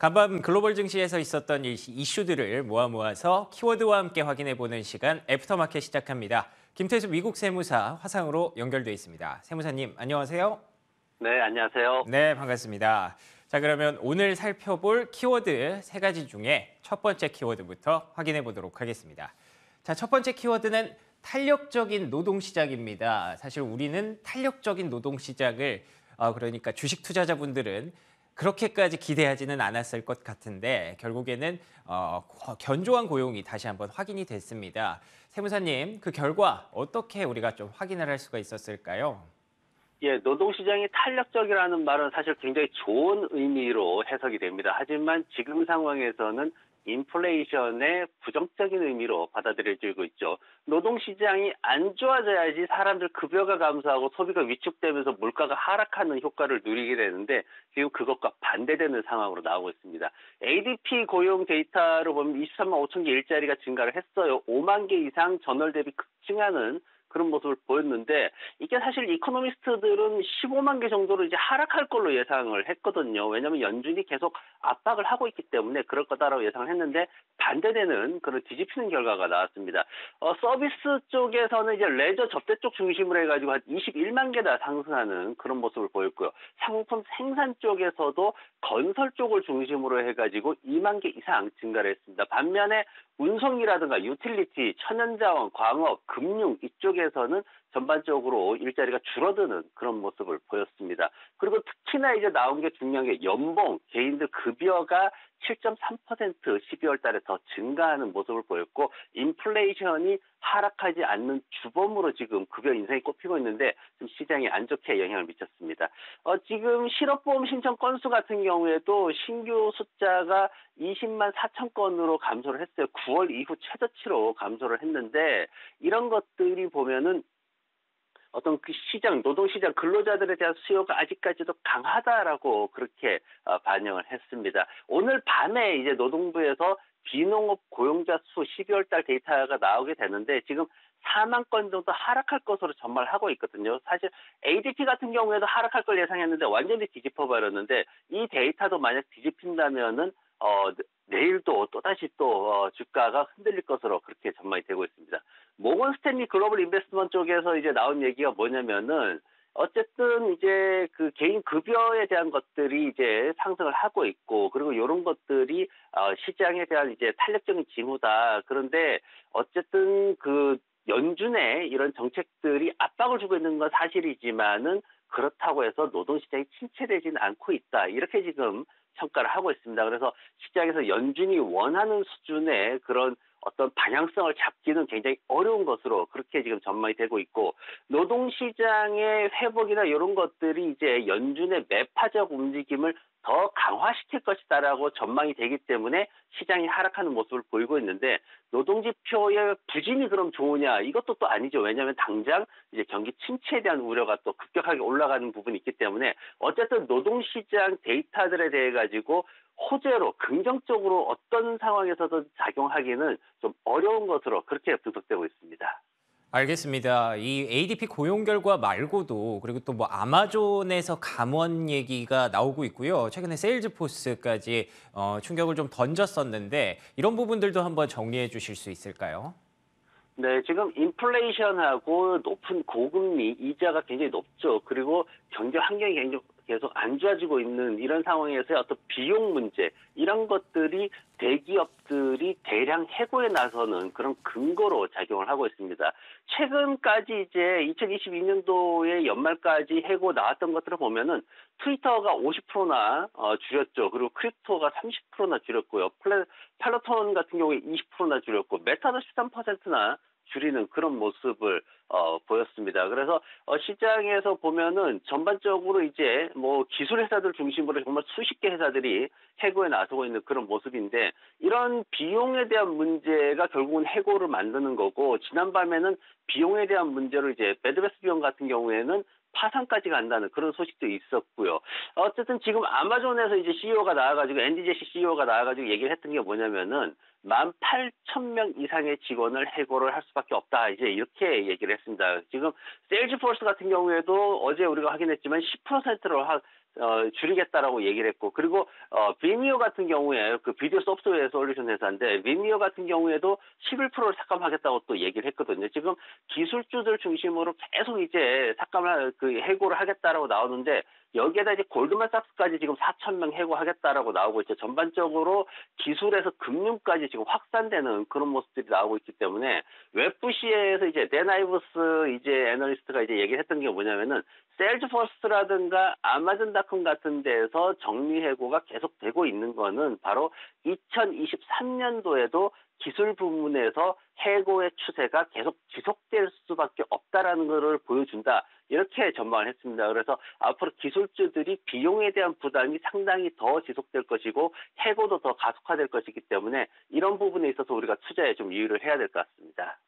간밤 글로벌 증시에서 있었던 이슈들을 모아서 키워드와 함께 확인해보는 시간 애프터마켓 시작합니다. 김태수 미국 세무사 화상으로 연결돼 있습니다. 세무사님 안녕하세요. 네, 안녕하세요. 네, 반갑습니다. 자, 그러면 오늘 살펴볼 키워드 세 가지 중에 첫 번째 키워드부터 확인해 보도록 하겠습니다. 자, 첫 번째 키워드는 탄력적인 노동시장입니다. 사실 우리는 탄력적인 노동시장을 그러니까 주식 투자자분들은 그렇게까지 기대하지는 않았을 것 같은데 결국에는 견조한 고용이 다시 한번 확인이 됐습니다. 세무사님, 그 결과 어떻게 우리가 좀 확인을 할 수가 있었을까요? 예, 노동시장이 탄력적이라는 말은 사실 굉장히 좋은 의미로 해석이 됩니다. 하지만 지금 상황에서는 인플레이션의 부정적인 의미로 받아들여지고 있죠. 노동시장이 안 좋아져야지 사람들 급여가 감소하고 소비가 위축되면서 물가가 하락하는 효과를 누리게 되는데 지금 그것과 반대되는 상황으로 나오고 있습니다. ADP 고용 데이터로 보면 23만 5천 개 일자리가 증가를 했어요. 5만 개 이상 전월 대비 급증하는 그런 모습을 보였는데 이게 사실 이코노미스트들은 15만 개 정도로 이제 하락할 걸로 예상을 했거든요. 왜냐하면 연준이 계속 압박을 하고 있기 때문에 그럴 거다라고 예상을 했는데 반대되는 그런 뒤집히는 결과가 나왔습니다. 서비스 쪽에서는 이제 레저 접대 쪽 중심으로 해가지고 한 21만 개나 상승하는 그런 모습을 보였고요. 상품 생산 쪽에서도 건설 쪽을 중심으로 해가지고 2만 개 이상 증가를 했습니다. 반면에 운송이라든가 유틸리티, 천연자원, 광업, 금융 이쪽에서는 전반적으로 일자리가 줄어드는 그런 모습을 보였습니다. 그리고 특히나 이제 나온 게 중요한 게 연봉, 개인들 급여가 7.3% 12월 달에 더 증가하는 모습을 보였고 인플레이션이 하락하지 않는 주범으로 지금 급여 인상이 꼽히고 있는데 좀 시장에 안 좋게 영향을 미쳤습니다. 지금 실업보험 신청 건수 같은 경우에도 신규 숫자가 20만 4천 건으로 감소를 했어요. 9월 이후 최저치로 감소를 했는데 이런 것들이 보면은 어떤 그 시장, 노동시장 근로자들에 대한 수요가 아직까지도 강하다라고 그렇게 반영을 했습니다. 오늘 밤에 이제 노동부에서 비농업 고용자 수 12월 달 데이터가 나오게 되는데 지금 4만 건 정도 하락할 것으로 전망을 하고 있거든요. 사실 ADP 같은 경우에도 하락할 걸 예상했는데 완전히 뒤집어 버렸는데 이 데이터도 만약 뒤집힌다면은 내일도 또다시 주가가 흔들릴 것으로 그렇게 전망이 되고 있습니다. 모건 스탠리 글로벌 인베스트먼트 쪽에서 이제 나온 얘기가 뭐냐면은 어쨌든 이제 그 개인 급여에 대한 것들이 이제 상승을 하고 있고 그리고 이런 것들이 시장에 대한 이제 탄력적인 징후다. 그런데 어쨌든 그 연준의 이런 정책들이 압박을 주고 있는 건 사실이지만은 그렇다고 해서 노동시장이 침체되지는 않고 있다. 이렇게 지금 평가를 하고 있습니다. 그래서 시장에서 연준이 원하는 수준의 그런 어떤 방향성을 잡기는 굉장히 어려운 것으로 그렇게 지금 전망이 되고 있고 노동시장의 회복이나 이런 것들이 이제 연준의 매파적 움직임을 더 강화시킬 것이다라고 전망이 되기 때문에 시장이 하락하는 모습을 보이고 있는데 노동지표의 부진이 그럼 좋으냐 이것도 또 아니죠. 왜냐하면 당장 이제 경기 침체에 대한 우려가 또 급격하게 올라가는 부분이 있기 때문에 어쨌든 노동시장 데이터들에 대해 가지고 호재로 긍정적으로 어떤 상황에서도 작용하기는 좀 어려운 것으로 그렇게 분석되고 있습니다. 알겠습니다. 이 ADP 고용 결과 말고도 그리고 또 뭐 아마존에서 감원 얘기가 나오고 있고요. 최근에 세일즈포스까지 충격을 좀 던졌었는데 이런 부분들도 한번 정리해 주실 수 있을까요? 네, 지금 인플레이션하고 높은 고금리, 이자가 굉장히 높죠. 그리고 경제 환경이 굉장히 계속 안 좋아지고 있는 이런 상황에서 어떤 비용 문제, 이런 것들이 대기업들이 대량 해고에 나서는 그런 근거로 작용을 하고 있습니다. 최근까지 이제 2022년도에 연말까지 해고 나왔던 것들을 보면은 트위터가 50%나 줄였죠. 그리고 크립토가 30%나 줄였고요. 팔로톤 같은 경우에 20%나 줄였고 메타도 13%나 줄이는 그런 모습을 보였습니다. 그래서 시장에서 보면은 전반적으로 이제 뭐 기술 회사들 중심으로 정말 수십 개 회사들이 해고에 나서고 있는 그런 모습인데 이런 비용에 대한 문제가 결국은 해고를 만드는 거고 지난밤에는 비용에 대한 문제로 이제 배드베스 비용 같은 경우에는 파산까지 간다는 그런 소식도 있었고요. 어쨌든 지금 아마존에서 이제 CEO가 나와가지고 앤디 제시 CEO가 나와가지고 얘기를 했던 게 뭐냐면은 18,000명 이상의 직원을 해고를 할 수밖에 없다. 이제 이렇게 얘기를 했습니다. 지금 세일즈포스 같은 경우에도 어제 우리가 확인했지만 10%로 줄이겠다라고 얘기를 했고, 그리고 비미오 같은 경우에 그 비디오 소프트웨어 솔루션 회사인데 비미오 같은 경우에도 11%를 삭감하겠다고 또 얘기를 했거든요. 지금 기술주들 중심으로 계속 이제 삭감을 해고를 하겠다라고 나오는데, 여기에다 이제 골드만삭스까지 지금 4천 명 해고하겠다라고 나오고 있죠. 전반적으로 기술에서 금융까지 지금 확산되는 그런 모습들이 나오고 있기 때문에, 웹부시에서 이제 데나이브스 이제 애널리스트가 이제 얘기했던 게 뭐냐면은, 세일즈포스라든가 아마존닷컴 같은 데에서 정리해고가 계속되고 있는 거는 바로 2023년도에도 기술 부문에서 해고의 추세가 계속 지속될 수밖에 없다라는 것을 보여준다. 이렇게 전망을 했습니다. 그래서 앞으로 기술주들이 비용에 대한 부담이 상당히 더 지속될 것이고 해고도 더 가속화될 것이기 때문에 이런 부분에 있어서 우리가 투자에 좀 유의를 해야 될 것 같습니다.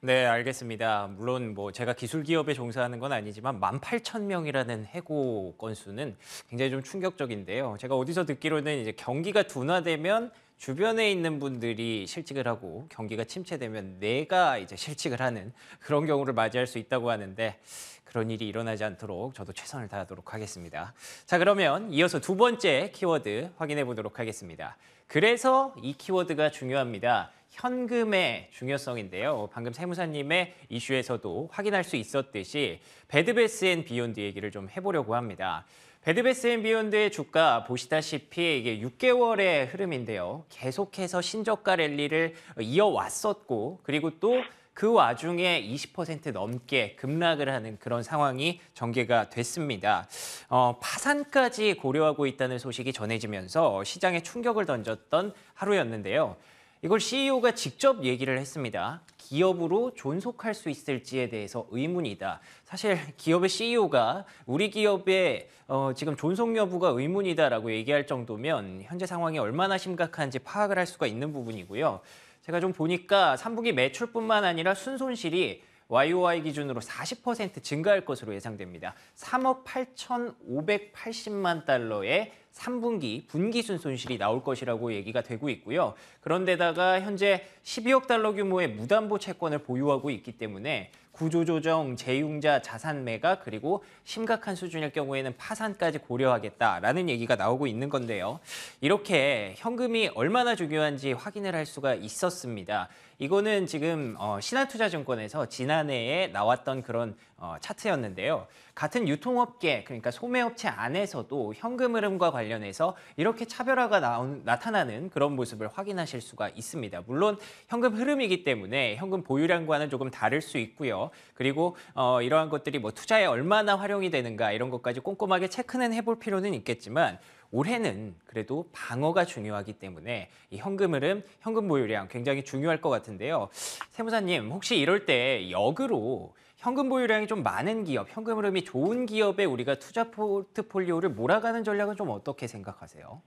네, 알겠습니다. 물론 뭐 제가 기술 기업에 종사하는 건 아니지만 18,000명이라는 해고 건수는 굉장히 좀 충격적인데요. 제가 어디서 듣기로는 이제 경기가 둔화되면 주변에 있는 분들이 실직을 하고 경기가 침체되면 내가 이제 실직을 하는 그런 경우를 맞이할 수 있다고 하는데, 그런 일이 일어나지 않도록 저도 최선을 다하도록 하겠습니다. 자, 그러면 이어서 두 번째 키워드 확인해 보도록 하겠습니다. 그래서 이 키워드가 중요합니다. 현금의 중요성인데요. 방금 세무사님의 이슈에서도 확인할 수 있었듯이 배드베스 앤 비욘드 얘기를 좀 해보려고 합니다. 배드베스 앤 비욘드의 주가 보시다시피 이게 6개월의 흐름인데요. 계속해서 신저가 랠리를 이어왔었고, 그리고 또 그 와중에 20% 넘게 급락을 하는 그런 상황이 전개가 됐습니다. 파산까지 고려하고 있다는 소식이 전해지면서 시장에 충격을 던졌던 하루였는데요. 이걸 CEO가 직접 얘기를 했습니다. 기업으로 존속할 수 있을지에 대해서 의문이다. 사실 기업의 CEO가 우리 기업의 지금 존속 여부가 의문이다라고 얘기할 정도면 현재 상황이 얼마나 심각한지 파악을 할 수가 있는 부분이고요. 제가 좀 보니까 3분기 매출뿐만 아니라 순손실이 YOY 기준으로 40% 증가할 것으로 예상됩니다. 3억 8,580만 달러의 3분기 분기 순손실이 나올 것이라고 얘기가 되고 있고요. 그런데다가 현재 12억 달러 규모의 무담보 채권을 보유하고 있기 때문에 구조조정, 재융자 자산 매각, 그리고 심각한 수준일 경우에는 파산까지 고려하겠다라는 얘기가 나오고 있는 건데요. 이렇게 현금이 얼마나 중요한지 확인을 할 수가 있었습니다. 이거는 지금 신한투자증권에서 지난해에 나왔던 그런 차트였는데요. 같은 유통업계, 그러니까 소매업체 안에서도 현금 흐름과 관련해서 이렇게 차별화가 나타나는 그런 모습을 확인하실 수가 있습니다. 물론 현금 흐름이기 때문에 현금 보유량과는 조금 다를 수 있고요. 그리고 이러한 것들이 뭐 투자에 얼마나 활용이 되는가 이런 것까지 꼼꼼하게 체크는 해볼 필요는 있겠지만, 올해는 그래도 방어가 중요하기 때문에 이 현금 흐름, 현금 보유량 굉장히 중요할 것 같은데요. 세무사님, 혹시 이럴 때 역으로 현금 보유량이 좀 많은 기업, 현금 흐름이 좋은 기업에 우리가 투자 포트폴리오를 몰아가는 전략은 좀 어떻게 생각하세요?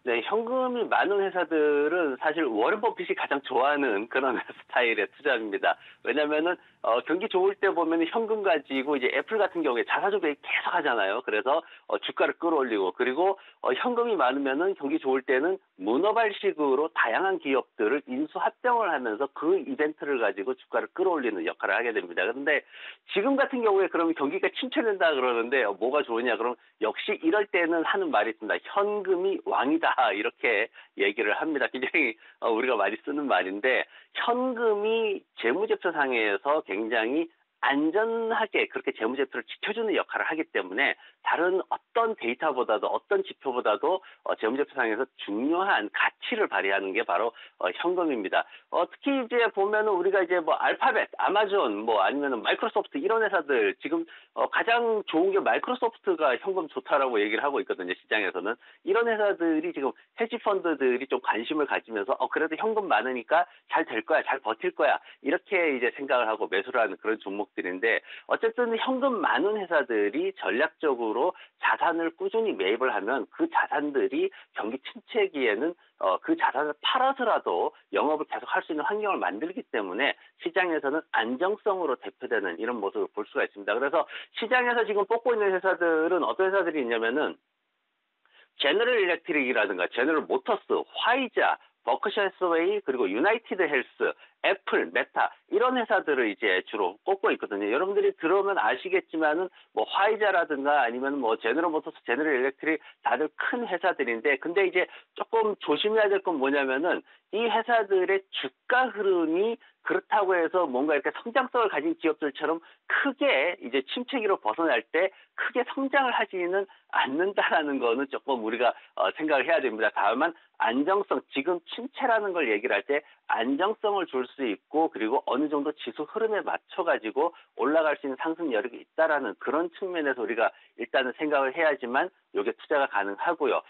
네, 현금이 많은 회사들은 사실 워런 버핏이 가장 좋아하는 그런 스타일의 투자입니다. 왜냐면은 경기 좋을 때 보면 현금 가지고 이제 애플 같은 경우에 자사 조배 계속 하잖아요. 그래서 주가를 끌어올리고, 그리고 현금이 많으면은 경기 좋을 때는 문어발식으로 다양한 기업들을 인수 합병을 하면서 그 이벤트를 가지고 주가를 끌어올리는 역할을 하게 됩니다. 그런데 지금 같은 경우에 그러면 경기가 침체된다 그러는데 뭐가 좋으냐? 그럼 역시 이럴 때는 하는 말이 있습니다. 현금이 왕이다. 이렇게 얘기를 합니다. 굉장히 우리가 많이 쓰는 말인데, 현금이 재무제표상에서 굉장히 안전하게 그렇게 재무제표를 지켜주는 역할을 하기 때문에 다른 어떤 데이터보다도 어떤 지표보다도 재무제표상에서 중요한 가치를 발휘하는 게 바로 현금입니다. 특히 이제 보면은 우리가 이제 뭐 알파벳, 아마존, 뭐 아니면은 마이크로소프트 이런 회사들 지금 가장 좋은 게 마이크로소프트가 현금 좋다라고 얘기를 하고 있거든요, 시장에서는. 이런 회사들이 지금 헤지 펀드들이 좀 관심을 가지면서 그래도 현금 많으니까 잘 될 거야, 잘 버틸 거야, 이렇게 이제 생각을 하고 매수를 하는 그런 종목들인데, 어쨌든 현금 많은 회사들이 전략적으로 자산을 꾸준히 매입을 하면 그 자산들이 경기 침체기에는 그 자산을 팔아서라도 영업을 계속 할 수 있는 환경을 만들기 때문에 시장에서는 안정성으로 대표되는 이런 모습을 볼 수가 있습니다. 그래서 시장에서 지금 뽑고 있는 회사들은 어떤 회사들이 있냐면은 제너럴 일렉트릭이라든가 제너럴 모터스, 화이자, 버크셔 해서웨이, 그리고 유나이티드 헬스, 애플, 메타 이런 회사들을 이제 주로 꼽고 있거든요. 여러분들이 들어오면 아시겠지만은 뭐 화이자라든가 아니면 뭐 제너럴 모터스, 제너럴 일렉트릭 다들 큰 회사들인데 근데 이제 조금 조심해야 될 건 뭐냐면은 이 회사들의 주가 흐름이 그렇다고 해서 뭔가 이렇게 성장성을 가진 기업들처럼 크게 이제 침체기로 벗어날 때 크게 성장을 하지는 않는다라는 거는 조금 우리가 생각을 해야 됩니다. 다만 안정성, 지금 침체라는 걸 얘기를 할 때 안정성을 줄 수 있고 그리고 어느 정도 지수 흐름에 맞춰가지고 올라갈 수 있는 상승 여력이 있다라는 그런 측면에서 우리가 일단은 생각을 해야지만 이게 투자가 가능하고요.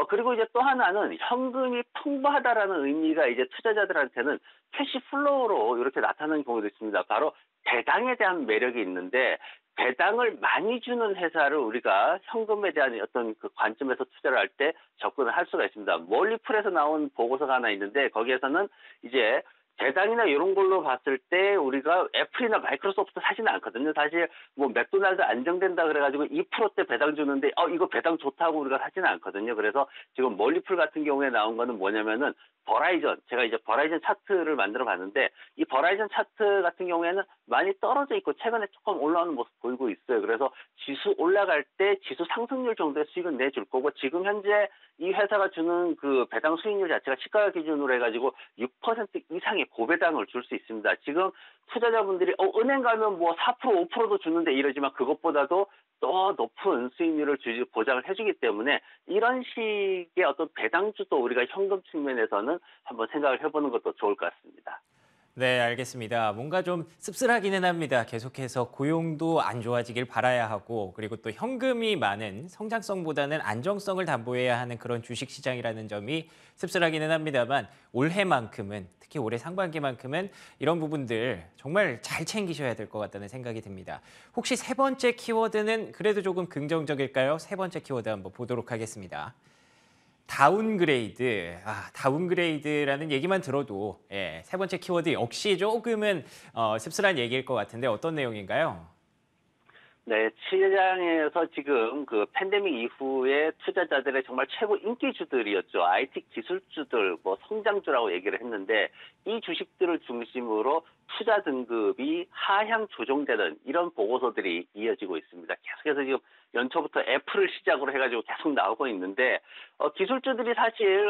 그리고 이제 또 하나는 현금이 풍부하다라는 의미가 이제 투자자들한테는 캐시 플로우로 이렇게 나타나는 경우도 있습니다. 바로 배당에 대한 매력이 있는데 배당을 많이 주는 회사를 우리가 현금에 대한 어떤 그 관점에서 투자를 할 때 접근을 할 수가 있습니다. 몰리풀에서 나온 보고서가 하나 있는데 거기에서는 이제 배당이나 이런 걸로 봤을 때 우리가 애플이나 마이크로소프트 사지는 않거든요. 사실 뭐 맥도날드 안정된다 그래가지고 2%대 배당 주는데 이거 배당 좋다고 우리가 사지는 않거든요. 그래서 지금 몰리풀 같은 경우에 나온 거는 뭐냐면은 버라이전, 제가 이제 버라이전 차트를 만들어 봤는데 이 버라이전 차트 같은 경우에는 많이 떨어져 있고 최근에 조금 올라오는 모습 보이고 있어요. 그래서 지수 올라갈 때 지수 상승률 정도의 수익은 내줄 거고 지금 현재 이 회사가 주는 그 배당 수익률 자체가 시가 기준으로 해가지고 6% 이상의 고배당을 줄 수 있습니다. 지금 투자자분들이 은행 가면 뭐 4%, 5%도 주는데 이러지만 그것보다도 더 높은 수익률을 보장을 해주기 때문에 이런 식의 어떤 배당주도 우리가 현금 측면에서는 한번 생각을 해보는 것도 좋을 것 같습니다. 네, 알겠습니다. 뭔가 좀 씁쓸하기는 합니다. 계속해서 고용도 안 좋아지길 바라야 하고 그리고 또 현금이 많은 성장성보다는 안정성을 담보해야 하는 그런 주식시장이라는 점이 씁쓸하기는 합니다만 올해만큼은 특히 올해 상반기만큼은 이런 부분들 정말 잘 챙기셔야 될 것 같다는 생각이 듭니다. 혹시 세 번째 키워드는 그래도 조금 긍정적일까요? 세 번째 키워드 한번 보도록 하겠습니다. 다운그레이드. 다운그레이드라는 얘기만 들어도 세 번째 키워드 역시 조금은 씁쓸한 얘기일 것 같은데 어떤 내용인가요? 네, 시장에서 지금 그 팬데믹 이후에 투자자들의 정말 최고 인기주들이었죠. IT 기술주들, 뭐 성장주라고 얘기를 했는데 이 주식들을 중심으로 투자 등급이 하향 조정되는 이런 보고서들이 이어지고 있습니다. 계속해서 지금 연초부터 애플을 시작으로 해가지고 계속 나오고 있는데 기술주들이 사실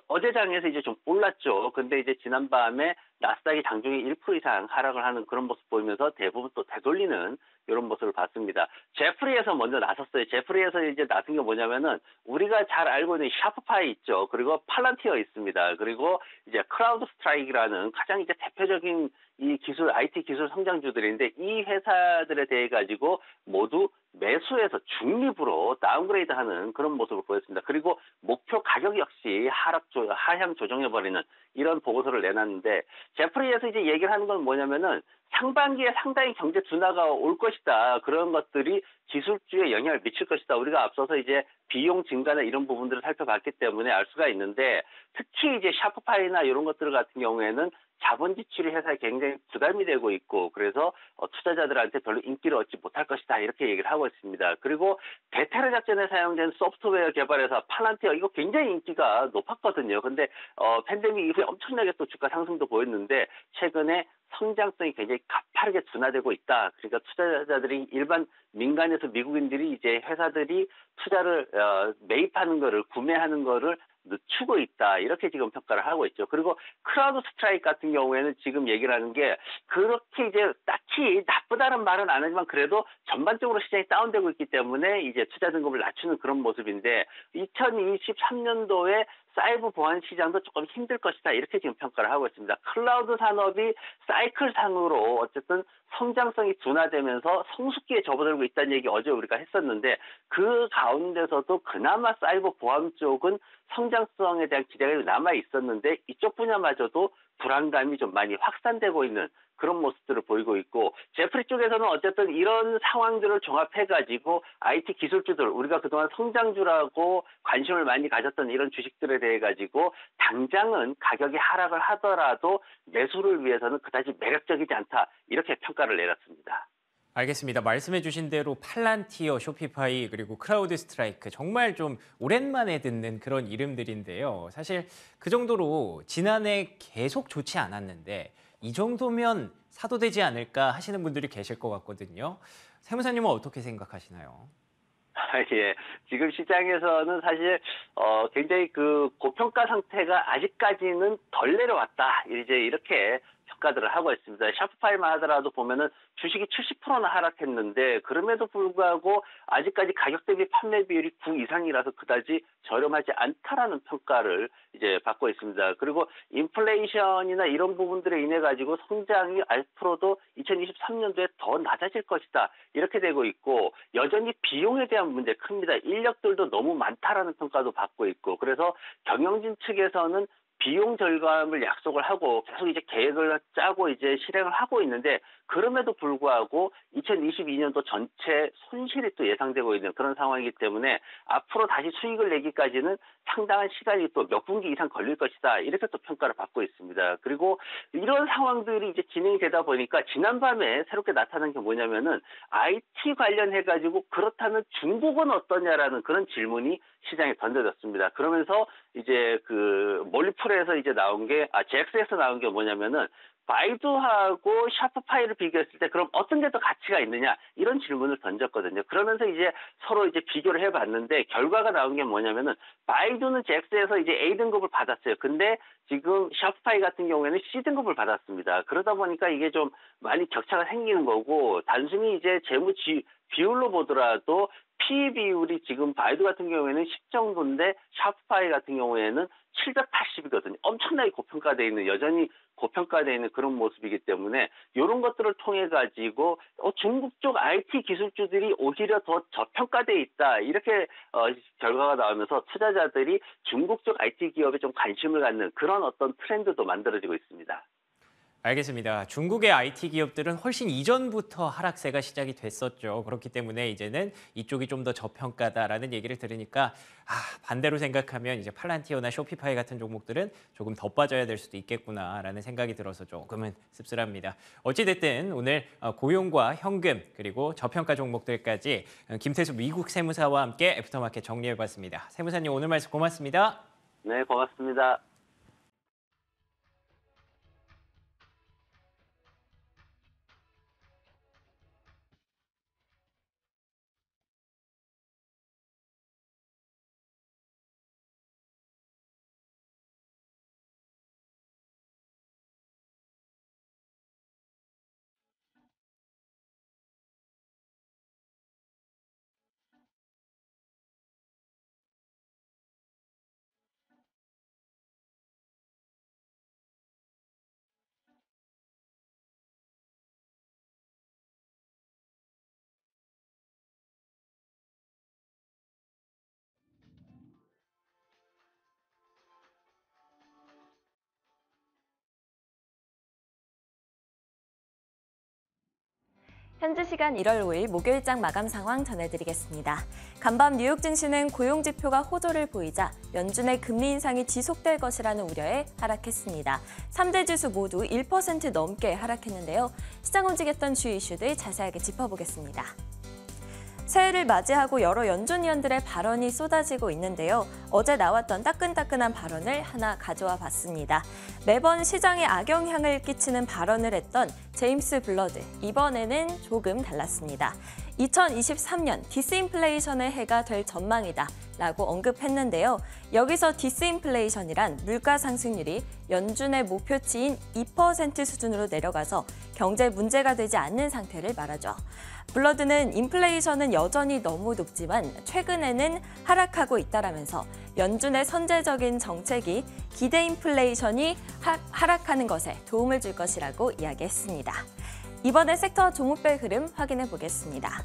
어제 장에서 이제 좀 올랐죠. 근데 이제 지난밤에 나스닥이 장중에 1% 이상 하락을 하는 그런 모습 보이면서 대부분 또 되돌리는 이런 모습을 봤습니다. 제프리에서 먼저 나섰어요. 제프리에서 이제 나선 게 뭐냐면은 우리가 잘 알고 있는 샤프파이 있죠. 그리고 팔란티어 있습니다. 그리고 이제 크라우드 스트라이크라는 가장 이제 대표적인 이 기술, IT 기술 성장주들인데 이 회사들에 대해 가지고 모두 매수해서 중립으로 다운그레이드하는 그런 모습을 보였습니다. 그리고 목표 가격 역시 하향 조정해버리는 이런 보고서를 내놨는데 제프리에서 이제 얘기를 하는 건 뭐냐면은 상반기에 상당히 경제 둔화가 올 것이다. 그런 것들이 기술주에 영향을 미칠 것이다. 우리가 앞서서 이제 비용 증가나 이런 부분들을 살펴봤기 때문에 알 수가 있는데 특히 이제 샤프파이나 이런 것들 같은 경우에는 자본 지출이 회사에 굉장히 부담이 되고 있고 그래서 투자자들한테 별로 인기를 얻지 못할 것이다 이렇게 얘기를 하고 있습니다. 그리고 대테러 작전에 사용된 소프트웨어 개발회사 팔란티어 이거 굉장히 인기가 높았거든요. 근데 팬데믹 이후에 엄청나게 또 주가 상승도 보였는데 최근에 성장성이 굉장히 가파르게 둔화되고 있다. 그러니까 투자자들이 일반 민간에서 미국인들이 이제 회사들이 투자를 매입하는 거를 구매하는 거를 늦추고 있다. 이렇게 지금 평가를 하고 있죠. 그리고 크라우드 스트라이크 같은 경우에는 지금 얘기를 하는 게 그렇게 이제 딱히 나쁘다는 말은 안 하지만 그래도 전반적으로 시장이 다운되고 있기 때문에 이제 투자 등급을 낮추는 그런 모습인데 2023년도에 사이버 보안 시장도 조금 힘들 것이다. 이렇게 지금 평가를 하고 있습니다. 클라우드 산업이 사이클상으로 어쨌든 성장성이 둔화되면서 성숙기에 접어들고 있다는 얘기 어제 우리가 했었는데 그 가운데서도 그나마 사이버 보안 쪽은 성장성에 대한 기대가 남아 있었는데 이쪽 분야마저도 불안감이 좀 많이 확산되고 있는 그런 모습들을 보이고 있고 제프리 쪽에서는 어쨌든 이런 상황들을 종합해가지고 IT 기술주들 우리가 그동안 성장주라고 관심을 많이 가졌던 이런 주식들에 대해 가지고 당장은 가격이 하락을 하더라도 매수를 위해서는 그다지 매력적이지 않다 이렇게 평가를 내렸습니다. 알겠습니다. 말씀해 주신 대로 팔란티어, 쇼피파이 그리고 크라우드 스트라이크 정말 좀 오랜만에 듣는 그런 이름들인데요. 사실 그 정도로 지난해 계속 좋지 않았는데 이 정도면 사도 되지 않을까 하시는 분들이 계실 것 같거든요. 세무사님은 어떻게 생각하시나요? 예. 지금 시장에서는 사실 굉장히 그 고평가 상태가 아직까지는 덜 내려왔다. 이제 이렇게 평가들을 하고 있습니다. 샤프파이만 하더라도 보면은 주식이 70%나 하락했는데 그럼에도 불구하고 아직까지 가격 대비 판매 비율이 9 이상이라서 그다지 저렴하지 않다라는 평가를 이제 받고 있습니다. 그리고 인플레이션이나 이런 부분들에 인해 가지고 성장이 앞으로도 2023년도에 더 낮아질 것이다. 이렇게 되고 있고 여전히 비용에 대한 문제 큽니다. 인력들도 너무 많다라는 평가도 받고 있고 그래서 경영진 측에서는 비용 절감을 약속을 하고 계속 이제 계획을 짜고 이제 실행을 하고 있는데 그럼에도 불구하고 2022년도 전체 손실이 또 예상되고 있는 그런 상황이기 때문에 앞으로 다시 수익을 내기까지는 상당한 시간이 또 몇 분기 이상 걸릴 것이다. 이렇게 또 평가를 받고 있습니다. 그리고 이런 상황들이 이제 진행이 되다 보니까 지난밤에 새롭게 나타난 게 뭐냐면은 IT 관련해가지고 그렇다면 중국은 어떠냐라는 그런 질문이 시장에 던져졌습니다. 그러면서 이제 그 몰리풀에서 이제 나온 게, 잭스에서 나온 게 뭐냐면은 바이두하고 샤프파이를 비교했을 때 그럼 어떤 게 더 가치가 있느냐 이런 질문을 던졌거든요. 그러면서 이제 서로 이제 비교를 해봤는데 결과가 나온 게 뭐냐면은 바이두는 잭스에서 이제 A등급을 받았어요. 근데 지금 샤프파이 같은 경우에는 C등급을 받았습니다. 그러다 보니까 이게 좀 많이 격차가 생기는 거고 단순히 이제 재무 비율로 보더라도 PE 비율이 지금 바이두 같은 경우에는 10 정도인데 샤프파이 같은 경우에는 780이거든요. 엄청나게 고평가되어 있는 여전히 고평가되어 있는 그런 모습이기 때문에 이런 것들을 통해 가지고 중국 쪽 IT 기술주들이 오히려 더 저평가되어 있다 이렇게 결과가 나오면서 투자자들이 중국 쪽 IT 기업에 좀 관심을 갖는 그런 어떤 트렌드도 만들어지고 있습니다. 알겠습니다. 중국의 IT 기업들은 훨씬 이전부터 하락세가 시작이 됐었죠. 그렇기 때문에 이제는 이쪽이 좀 더 저평가다라는 얘기를 들으니까 반대로 생각하면 이제 팔란티어나 쇼피파이 같은 종목들은 조금 더 빠져야 될 수도 있겠구나라는 생각이 들어서 조금은 씁쓸합니다. 어찌됐든 오늘 고용과 현금 그리고 저평가 종목들까지 김태수 미국 세무사와 함께 애프터마켓 정리해봤습니다. 세무사님 오늘 말씀 고맙습니다. 네, 고맙습니다. 현지 시간 1월 5일 목요일장 마감 상황 전해드리겠습니다. 간밤 뉴욕 증시는 고용 지표가 호조를 보이자 연준의 금리 인상이 지속될 것이라는 우려에 하락했습니다. 3대 지수 모두 1% 넘게 하락했는데요. 시장 움직였던 주요 이슈들 자세하게 짚어보겠습니다. 새해를 맞이하고 여러 연준위원들의 발언이 쏟아지고 있는데요. 어제 나왔던 따끈따끈한 발언을 하나 가져와 봤습니다. 매번 시장에 악영향을 끼치는 발언을 했던 제임스 블러드, 이번에는 조금 달랐습니다. 2023년 디스인플레이션의 해가 될 전망이다 라고 언급했는데요. 여기서 디스인플레이션이란 물가 상승률이 연준의 목표치인 2% 수준으로 내려가서 경제 문제가 되지 않는 상태를 말하죠. 블러드는 인플레이션은 여전히 너무 높지만 최근에는 하락하고 있다라면서 연준의 선제적인 정책이 기대 인플레이션이 하락하는 것에 도움을 줄 것이라고 이야기했습니다. 이번에 섹터 종목별 흐름 확인해 보겠습니다.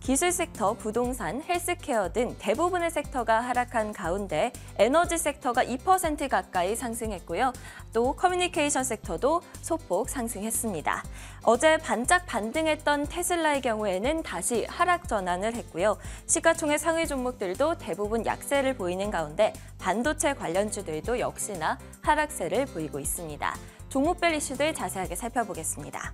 기술 섹터, 부동산, 헬스케어 등 대부분의 섹터가 하락한 가운데 에너지 섹터가 2% 가까이 상승했고요. 또 커뮤니케이션 섹터도 소폭 상승했습니다. 어제 반짝 반등했던 테슬라의 경우에는 다시 하락 전환을 했고요. 시가총액 상위 종목들도 대부분 약세를 보이는 가운데 반도체 관련주들도 역시나 하락세를 보이고 있습니다. 종목별 이슈들 자세하게 살펴보겠습니다.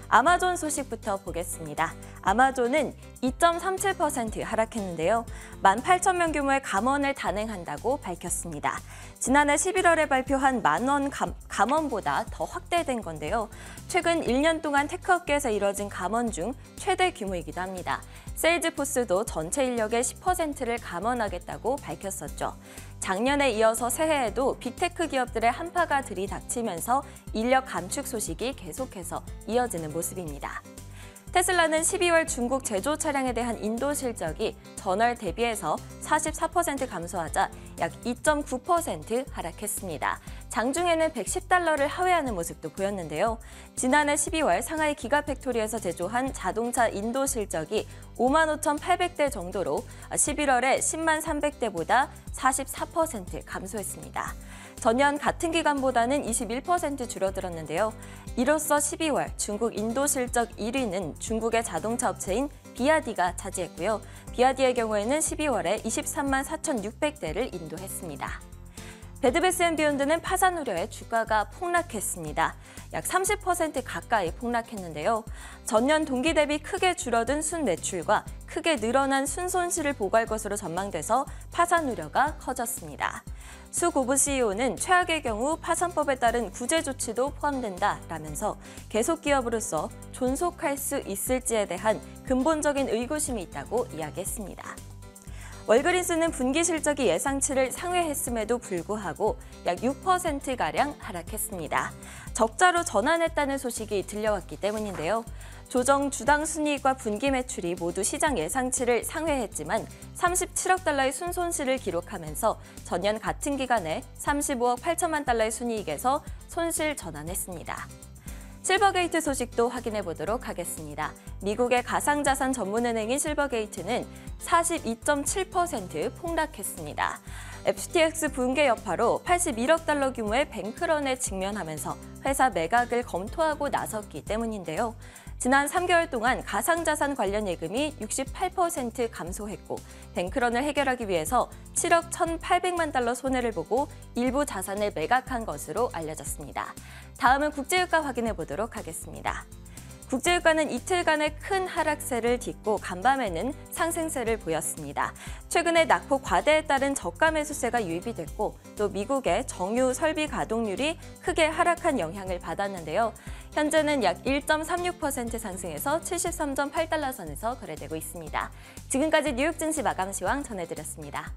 아마존 소식부터 보겠습니다. 아마존은 2.37% 하락했는데요. 18,000명 규모의 감원을 단행한다고 밝혔습니다. 지난해 11월에 발표한 만원 감원보다 더 확대된 건데요. 최근 1년 동안 테크업계에서 이뤄진 감원 중 최대 규모이기도 합니다. 세일즈포스도 전체 인력의 10%를 감원하겠다고 밝혔었죠. 작년에 이어서 새해에도 빅테크 기업들의 한파가 들이닥치면서 인력 감축 소식이 계속해서 이어지는 모습입니다. 테슬라는 12월 중국 제조 차량에 대한 인도 실적이 전월 대비해서 44% 감소하자 약 2.9% 하락했습니다. 장중에는 $110를 하회하는 모습도 보였는데요. 지난해 12월 상하이 기가팩토리에서 제조한 자동차 인도 실적이 55,800대 정도로 11월에 10만 300대보다 44% 감소했습니다. 전년 같은 기간보다는 21% 줄어들었는데요. 이로써 12월 중국 인도 실적 1위는 중국의 자동차 업체인 비아디가 차지했고요. 비아디의 경우에는 12월에 23만 4,600대를 인도했습니다. 베드베스앤비욘드는 파산 우려에 주가가 폭락했습니다. 약 30% 가까이 폭락했는데요. 전년 동기 대비 크게 줄어든 순매출과 크게 늘어난 순손실을 보고할 것으로 전망돼서 파산 우려가 커졌습니다. 수 고브 CEO는 최악의 경우 파산법에 따른 구제 조치도 포함된다라면서 계속 기업으로서 존속할 수 있을지에 대한 근본적인 의구심이 있다고 이야기했습니다. 월그린스는 분기 실적이 예상치를 상회했음에도 불구하고 약 6%가량 하락했습니다. 적자로 전환했다는 소식이 들려왔기 때문인데요. 조정 주당 순이익과 분기 매출이 모두 시장 예상치를 상회했지만 37억 달러의 순손실을 기록하면서 전년 같은 기간에 35억 8천만 달러의 순이익에서 손실 전환했습니다. 실버게이트 소식도 확인해 보도록 하겠습니다. 미국의 가상자산 전문은행인 실버게이트는 42.7% 폭락했습니다. FTX 붕괴 여파로 81억 달러 규모의 뱅크런에 직면하면서 회사 매각을 검토하고 나섰기 때문인데요. 지난 3개월 동안 가상자산 관련 예금이 68% 감소했고 뱅크런을 해결하기 위해서 7억 1,800만 달러 손해를 보고 일부 자산을 매각한 것으로 알려졌습니다. 다음은 국제유가 확인해 보도록 하겠습니다. 국제유가는 이틀간의 큰 하락세를 딛고 간밤에는 상승세를 보였습니다. 최근에 낙폭 과대에 따른 저가 매수세가 유입이 됐고 또 미국의 정유 설비 가동률이 크게 하락한 영향을 받았는데요. 현재는 약 1.36% 상승해서 73.8달러 선에서 거래되고 있습니다. 지금까지 뉴욕 증시 마감 시황 전해드렸습니다.